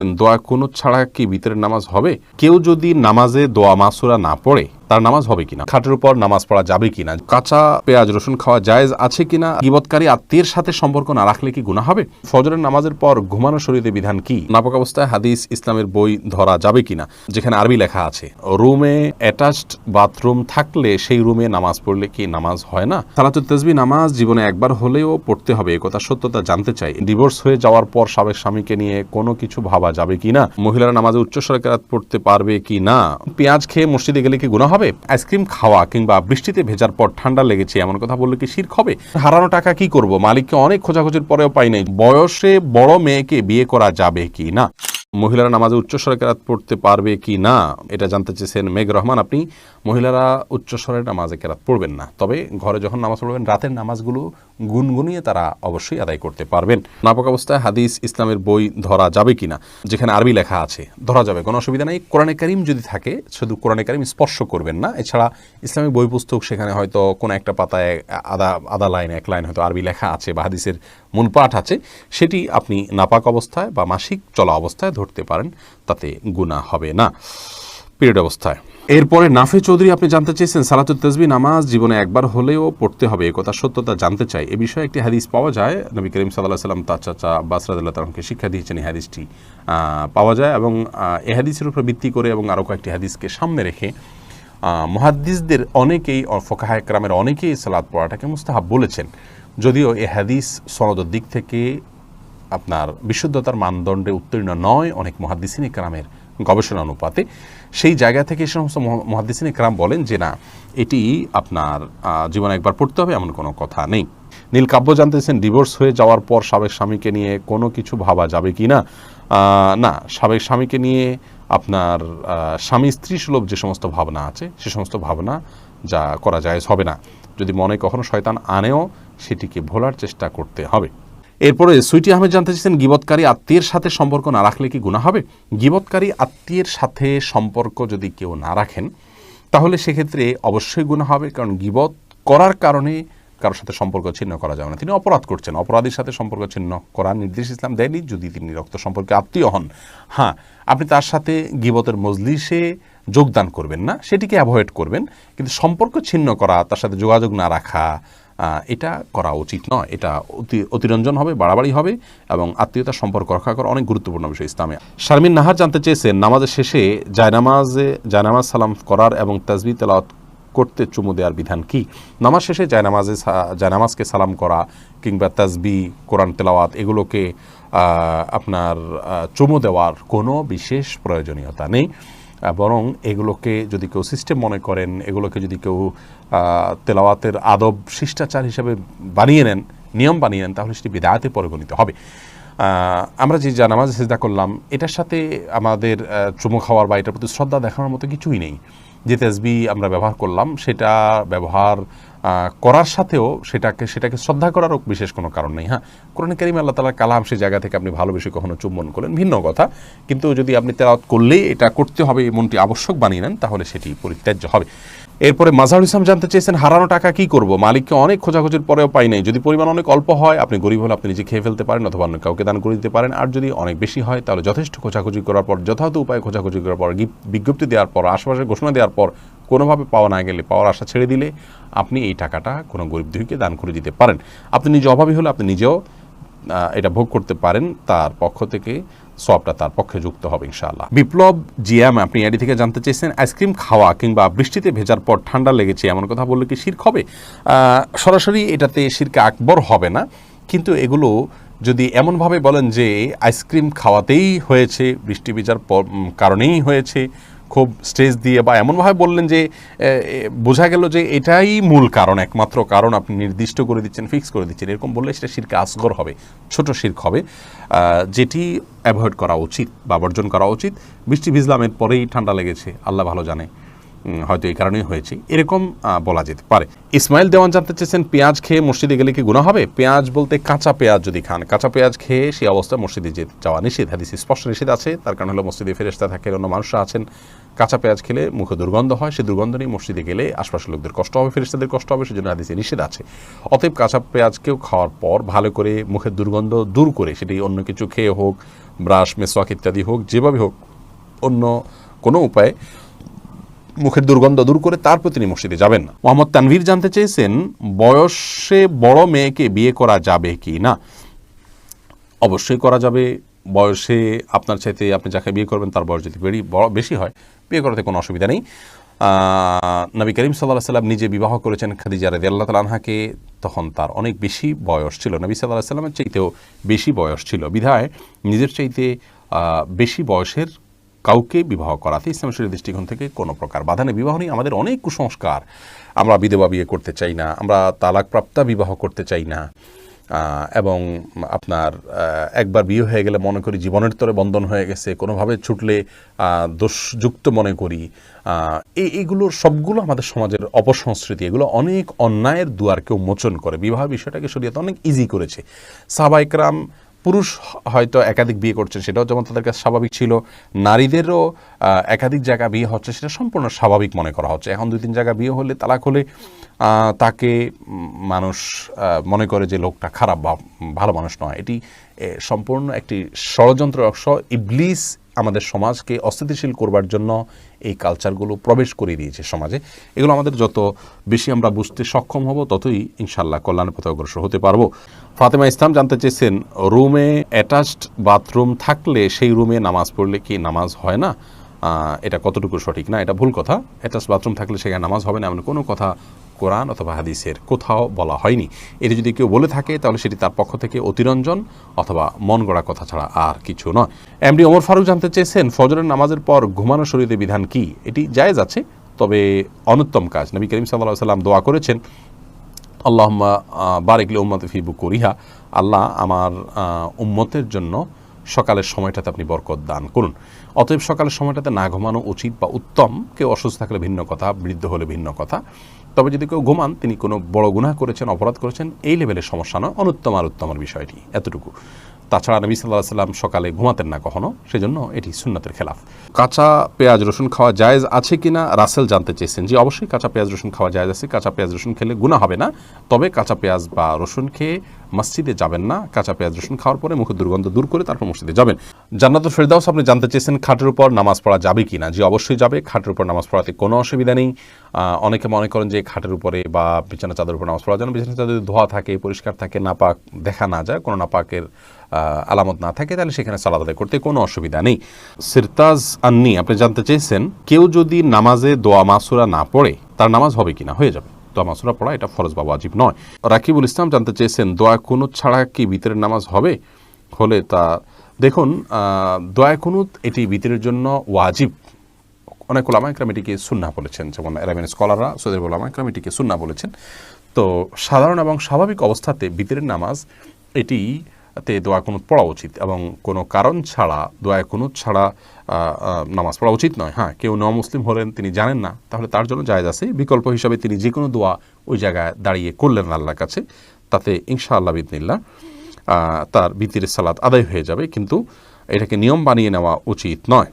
দোয়া কুনুত ছাড়া কি ভিতরের নামাজ হবে? কেউ যদি নামাজে দোয়া মাসুরা না পড়ে তার নামাজ হবে কিনা, খাটের উপর নামাজ পড়া যাবে কিনা, কাঁচা পেঁয়াজ রসুন খাওয়া জায়েজ আছে কিনা, গীবতকারী আত্মীয়ের সাথে সম্পর্ক না রাখলে কি গুনাহ হবে, ফজরের নামাজের পর ঘুমানো শরীয়তে বিধান কি, নাপাক অবস্থায় হাদিস ইসলামের বই ধরা যাবে কিনা যেখানে আরবি লেখা আছে, রুমে অ্যাটাচড বাথরুম থাকলে সেই রুমে নামাজ পড়লে কি নামাজ হয় না, সালাতুত তাসবিহ নামাজ জীবনে একবার হলেও পড়তে হবে একথা সত্যতা জানতে চাই, ডিভোর্স হয়ে যাওয়ার পর সাবেক স্বামীকে নিয়ে কোনো কিছু ভাবা যাবে কিনা, মহিলারা নামাজে উচ্চস্বরে কেরাত পড়তে পারবে কি না, পেঁয়াজ খেয়ে মসজিদে গেলে কি গুনাহ হবে, আইসক্রিম খাওয়া কিংবা বৃষ্টিতে ভেজার পর ঠান্ডা লেগেছে এমন কথা বললে কি শিরক হবে, হারানো টাকা কি করব, মালিককে অনেক খোঁজাখুঁজির পরেও পাই নাই, বয়সে বড় মেয়েকে বিয়ে করা যাবে কি না, মহিলারা নামাজে উচ্চস্বরে কেরাত পড়তে পারবে কি না, এটা জানতে চেয়েছেন মেঘ রহমান। আপনি মহিলারা উচ্চস্বরে নামাজে কেরাত পড়বেন না, তবে ঘরে যখন নামাজ পড়বেন রাতের নামাজগুলো গুনগুনিয়ে তারা অবশ্যই আদায় করতে পারবেন। নাপাক অবস্থায় হাদিস ইসলামের বই ধরা যাবে কিনা যেখানে আরবি লেখা আছে ধরা যাবে, কোনো অসুবিধা নেই। কোরআনে কারীম যদি থাকে শুধু কোরআনে কারীম স্পর্শ করবেন না, এছাড়া ইসলামিক বই পুস্তক সেখানে হয়তো কোনো একটা পাতায় আধা লাইন এক লাইন হয়তো আরবি লেখা আছে বা হাদিসের মূল পাঠ আছে, সেটি আপনি নাপাক অবস্থায় বা মাসিক চলা অবস্থায় ধরতে পারেন, তাতে গুনাহ হবে না পিরিয়ড অবস্থায়। এরপরে নাফে চৌধুরী আপনি জানতে চেয়েছেন সালাতুত তাসবিহ নামাজ জীবনে একবার হলেও পড়তে হবে একথা সত্যতা জানতে চাই, এ বিষয়ে একটি হাদিস পাওয়া যায়, নবী করিম সাল্লাল্লাহু আলাইহি ওয়াসাল্লাম তার চাচা আব্বাস রাদিয়াল্লাহু তাআলাকে শিক্ষা দিয়েছেন, এই হাদিসটি পাওয়া যায় এবং এই হাদিসের উপর ভিত্তি করে এবং আরও কয়েকটি হাদিসকে সামনে রেখে মুহাদ্দিসদের অনেকেই ফুকাহায়ে কেরামের অনেকেই সালাত পড়াটাকে মুস্তাহাব বলেছেন, যদিও এই হাদিস সনদের দিক থেকে আপনার বিশুদ্ধতার মানদণ্ডে উত্তীর্ণ নয় অনেক মুহাদ্দিসিনে কেরামের গবেষণা অনুপাতে, সেই জায়গা থেকে এই সমস্ত মুহাদ্দিসিনে কেরাম বলেন যে না, এটি আপনার জীবনে একবার পড়তে হবে এমন কোনো কথা নেই। নীল কাব্য জানতেছেন ডিভোর্স হয়ে যাওয়ার পর সাবেক স্বামীকে নিয়ে কোনো কিছু ভাবা যাবে কি না, না, সাবেক স্বামীকে নিয়ে আপনার স্বামী স্ত্রী সুলভ যে সমস্ত ভাবনা আছে সে সমস্ত ভাবনা যা করা জায়েজ হবে না, যদি মনে কখনো শয়তান আনেও সেটিকে ভোলার চেষ্টা করতে হবে। এরপরে সুইটি আহমেদ জানতে চাইছেন গীবতকারী আত্মীয়ের সাথে সম্পর্ক না রাখলে কি গুনাহ হবে, গীবতকারী আত্মীয়ের সাথে সম্পর্ক যদি কেউ না রাখেন তাহলে সেক্ষেত্রে অবশ্যই গুনাহ হবে, কারণ গীবত করার কারণে কারোর সাথে সম্পর্ক ছিন্ন করা যাবে না, তিনি অপরাধ করছেন, অপরাধীর সাথে সম্পর্ক ছিন্ন করার নির্দেশ ইসলাম দেয়নি যদি তিনি রক্ত সম্পর্কে আত্মীয় হন। হ্যাঁ, আপনি তার সাথে গীবতের মজলিসে যোগদান করবেন না, সেটিকে অ্যাভয়েড করবেন, কিন্তু সম্পর্ক ছিন্ন করা, তার সাথে যোগাযোগ না রাখা, এটা করা উচিত নয়, এটা অতিরঞ্জন হবে, বাড়াবাড়ি হবে এবং আত্মীয়তার সম্পর্ক রক্ষা করা অনেক গুরুত্বপূর্ণ বিষয় ইসলামে। শারমিন নাহার জানতে চেয়েছেন নামাজের শেষে জায়নামাজ সালাম করার এবং তাসবিহ তেলাওয়াত করতে চুমু দেওয়ার বিধান কি, নামাজ শেষে জায়নামাজকে সালাম করা কিংবা তাসবিহ কোরআন তেলাওয়াত এগুলোকে আপনার চুমু দেওয়ার কোনো বিশেষ প্রয়োজনীয়তা নেই, বরং এগুলোকে যদি কেউ সিস্টেম মনে করেন, এগুলোকে যদি কেউ তেলাওয়াতের আদব শিষ্টাচার হিসেবে বানিয়ে নেন, নিয়ম বানিয়ে নেন, তাহলে সেটি বিদআতে পরিগণিত হবে। আমরা যে জায়নামাজে সিজদা করলাম এটার সাথে আমাদের চুমু খাওয়ার বা এটার প্রতি শ্রদ্ধা দেখানোর মতো কিছুই নেই, যে তাসবিহ আমরা ব্যবহার করলাম সেটা ব্যবহার করার সাথেও সেটাকে শ্রদ্ধা করারও বিশেষ কোনো কারণ নেই। হ্যাঁ, কোরআন কারীমে আল্লাহ তাআলার কালাম, সেই জায়গা থেকে আপনি ভালোবেসে কখনো চুম্বন করলেন ভিন্ন কথা, কিন্তু যদি আপনি তেলাওয়াত করলেই এটা করতে হবে এমনটি আবশ্যক বানিয়ে নেন তাহলে সেটি পরিত্যাজ্য হবে। এরপরে মাজাহুল ইসলাম জানতে চেয়েছেন হারানো টাকা কি করব, মালিককে অনেক খোঁজাখুঁজির পরেও পাই নাই, যদি পরিমাণ অনেক অল্প হয় আপনি গরিব হলে আপনি নিজে খেয়ে ফেলতে পারেন অথবা অন্য কাউকে দান করে দিতে পারেন, আর যদি অনেক বেশি হয় তাহলে যথেষ্ট খোঁজাখুঁজি করার পর, যথাযথ উপায়ে খোঁজাখুঁজি করার পর, বিজ্ঞপ্তি দেওয়ার পর, আশেপাশে ঘোষণা দেওয়ার পর কোনোভাবে পাওয়া না গেলে পাওয়ার আশা ছেড়ে দিলে আপনি এই টাকাটা কোনো গরিব দুঃখীকে দান করে দিতে পারেন। আপনি নিজে অভাবী হলে আপনি নিজেও এটা ভোগ করতে পারেন, তার পক্ষ থেকে সওয়াবটা তার পক্ষে যুক্ত হবে ইনশাআল্লাহ। বিপ্লব জিএম আপনি এডি থেকে জানতে চেয়েছেন আইসক্রিম খাওয়া কিংবা বৃষ্টিতে ভেজার পর ঠান্ডা লেগেছে এমন কথা বললে কি শিরক হবে, সরাসরি এটাতে শিরকে আকবর হবে না, কিন্তু এগুলো যদি এমনভাবে বলেন যে আইসক্রিম খাওয়াতেই হয়েছে, বৃষ্টি ভেজার কারণেই হয়েছে, খুব স্ট্রেস দিয়ে বা এমনভাবে বললেন যে বোঝা গেল যে এটাই মূল কারণ, একমাত্র কারণ আপনি নির্দিষ্ট করে দিচ্ছেন, ফিক্স করে দিচ্ছেন, এরকম বললে সেটা শিরকে আসগর হবে, ছোট শিরক হবে, যেটি অ্যাভয়েড করা উচিত বা বর্জন করা উচিত। বৃষ্টি ভিজলাম এর পরেই ঠান্ডা লেগেছে, আল্লাহ ভালো জানে, হয়তো এই কারণেই হয়েছে, এরকম বলা যেতে পারে। ইসমাইল দেওয়ান জানতে চেয়েছেন পেঁয়াজ খেয়ে মসজিদে গেলে কি গুনাহ হবে, পেঁয়াজ বলতে কাঁচা পেঁয়াজ যদি খান, কাঁচা পেঁয়াজ খেয়ে সেই অবস্থায় মসজিদে যাওয়া নিষেধ, হাদিসে স্পষ্ট নিষেধ আছে, তার কারণ হলো মসজিদে ফেরেশতা থাকে, অন্য মানুষরা আছেন, কাঁচা পেঁয়াজ খেলে মুখে দুর্গন্ধ হয়, সেই দুর্গন্ধ নিয়ে মসজিদে গেলে আশপাশের লোকদের কষ্ট হবে, ফেরেশতাদের কষ্ট হবে, সেজন্য হাদিসে নিষেধ আছে। অতএব কাঁচা পেঁয়াজকেও খাওয়ার পর ভালো করে মুখের দুর্গন্ধ দূর করে, সেটি অন্য কিছু খেয়ে হোক, ব্রাশ, মেসওয়াক ইত্যাদি হোক, যেভাবে হোক অন্য কোনো উপায়ে মুখের দুর্গন্ধ দূর করে তারপর তিনি মসজিদে যাবেন না। মোহাম্মদ তানভীর জানতে চেয়েছেন, বয়সে বড় মেয়েকে বিয়ে করা যাবে কি না? অবশ্যই করা যাবে। বয়সে আপনার চাইতে আপনি যাকে বিয়ে করবেন তার বয়স যদি বেশি হয়, বিয়ে করাতে কোনো অসুবিধা নেই। নবী করিম সাল্লাল্লাহু আলাইহি ওয়াসাল্লাম নিজে বিবাহ করেছেন খাদিজা রাদিয়াল্লাহু তাআলা আনহাকে, তখন তার অনেক বেশি বয়স ছিল, নবী সাল্লাল্লাহু আলাইহি ওয়াসাল্লামের চাইতেও বেশি বয়স ছিল, বিধায় নিজের চাইতে বেশি বয়সের কাউকে বিবাহ করাতে ইসলাম শরীয়তের দৃষ্টিকোণ থেকে কোনো প্রকার বাধা নেই। বিবাহ নিয়ে আমাদের অনেক কুসংস্কার, আমরা বিধবা বিয়ে করতে চাই না, আমরা তালাকপ্রাপ্তা বিবাহ করতে চাই না, এবং আপনার একবার বিয়ে হয়ে গেলে মনে করি জীবনের তরে বন্ধন হয়ে গেছে, কোনোভাবে ছুটলে দোষযুক্ত মনে করি। এইগুলোর সবগুলো আমাদের সমাজের অপসংস্কৃতি, এগুলো অনেক অন্যায়ের দুয়ারকে উন্মোচন করে। বিবাহ বিষয়টাকে শরীয়ত অনেক ইজি করেছে। সাহাবায়ে কেরাম পুরুষ হয়তো একাধিক বিয়ে করছেন, সেটাও যেমন তাদের কাছে স্বাভাবিক ছিল, নারীদেরও একাধিক জায়গা বিয়ে হচ্ছে সেটা সম্পূর্ণ স্বাভাবিক মনে করা হচ্ছে। এখন 2-3 জায়গা বিয়ে হলে, তালাক হলে তাকে মানুষ মনে করে যে লোকটা খারাপ বা ভালো মানুষ নয়। এটি সম্পূর্ণ একটি ষড়যন্ত্র অংশ। ইবলিস আমাদের সমাজকে অস্থিতিশীল করবার জন্য এই কালচারগুলো প্রবেশ করে দিয়েছে সমাজে। এগুলো আমাদের যত বেশি আমরা বুঝতে সক্ষম হব, ততই ইনশাআল্লাহ কল্যাণের পথে অগ্রসর হতে পারবো। ফাতেমা ইসলাম জানতে চেয়েছেন, রুমে অ্যাটাচড বাথরুম থাকলে সেই রুমে নামাজ পড়লে কি নামাজ হয় না? এটা কতটুকু সঠিক? না, এটা ভুল কথা। অ্যাটাচড বাথরুম থাকলে সেখানে নামাজ হবে না এমন কোনো কথা কোরআন অথবা হাদিসের কোথাও বলা হয়নি। এটি যদি কেউ বলে থাকে তাহলে সেটি তার পক্ষ থেকে অতিরঞ্জন অথবা মন গড়া কথা ছাড়া আর কিছু নয়। এমডি ওমর ফারুক জানতে চেয়েছেন, ফজরের নামাজের পর ঘুমানো শরীয়তে বিধান কি? এটি জায়েজ আছে, তবে অনুত্তম কাজ। নবী করিম সাল্লাল্লাহু আলাইহি ওয়াসাল্লাম দোয়া করেছেন, আল্লাহুম্মা বারিক লি উম্মতি ফি বুকুরিহা, আল্লাহ আমার উম্মতের জন্য সকালের সময়টাতে আপনি বরকত দান করুন। অতএব সকালের সময়টাতে না ঘুমানো উচিত বা উত্তম। কেউ অসুস্থ থাকলে ভিন্ন কথা, বৃদ্ধ হলে ভিন্ন কথা। তবে যদি কেউ ঘুমান, তিনি কোনো বড় গুনাহ করেছেন, অপরাধ করেছেন, এই লেভেলের সমস্যা নয়, অনুত্তম আর উত্তমের বিষয়টি এতটুকু। তাছাড়া নবী সাল্লাল্লাহু আলাইহি ওয়াসাল্লাম সকালে ঘুমাতেন না কখনো, সেজন্য এটি সুন্নাতের খেলাফ। কাঁচা পেঁয়াজ রসুন খাওয়া জায়েজ আছে কিনা রাসেল জানতে চেয়েছেন। জি, অবশ্যই কাঁচা পেঁয়াজ রসুন খাওয়া জায়েজ আছে। কাঁচা পেঁয়াজ রসুন খেলে গুনাহ হবে না, তবে কাঁচা পেঁয়াজ বা রসুন খেয়ে মসজিদে যাবেন না। কাঁচা পেঁয়াজ রসুন খাওয়ার পরে মুখের দুর্গন্ধ দূর করে তারপর মসজিদে যাবেন। জান্নাতুল ফেরদাউস আপনি জানতে চেয়েছেন, খাটের উপর নামাজ পড়া যাবে কিনা? জি, অবশ্যই যাবে। খাটের উপর নামাজ পড়াতে কোনো অসুবিধা নেই। অনেকে মনে করেন যে খাটের উপরে বা বিছানা চাদর উপর নামাজ পড়া যেন বিছানা চাদর ধোয়া থাকে, পরিষ্কার থাকে, নাপাক দেখা না যায়, কোনো নাপাকের আলামত না থাকে, তাহলে সেখানে সালাত আদায় করতে কোনো অসুবিধা নেই। সিরতাজ আন্নি আপনি জানতে চেয়েছেন, কেউ যদি নামাজে দোয়া মাসুরা না পড়ে তার নামাজ হবে কিনা? হয়ে যাবে। দোয়া মাসুরা পড়া এটা ফরজ বা ওয়াজিব নয়। রাকিবুল ইসলাম জানতে চেয়েছেন, দোয়া কুনুত ছাড়া কি ভিতরের নামাজ হবে? হলে তা দেখুন, দোয়া কুনুত এটি ভিতরের জন্য ওয়াজিব। অনেক উলামা ইকরাম এটিকে সুন্নাহ বলেছেন, যেমন আরবিয়ান স্কলাররা, সৌদি উলামা ইকরাম এটিকে সুন্নাহ বলেছেন। তো সাধারণ এবং স্বাভাবিক অবস্থাতে ভিতরের নামাজ এটিতে দোয়া কুনুত পড়া উচিত, এবং কোনো কারণ ছাড়া দোয়া কুনুত ছাড়া নামাজ পড়া উচিত নয়। হ্যাঁ, কেউ মুসলিম হলেন, তিনি জানেন না, তাহলে তার জন্য জায়েজ আছে। বিকল্প হিসাবে তিনি যে কোনো দোয়া ওই জায়গায় দাঁড়িয়ে করলেন আল্লাহর কাছে, তাতে ইনশাআল্লাহ বিইذনিল্লাহ তার ভিতরের সালাত আদায় হয়ে যাবে, কিন্তু এটাকে নিয়ম বানিয়ে নেওয়া উচিত নয়।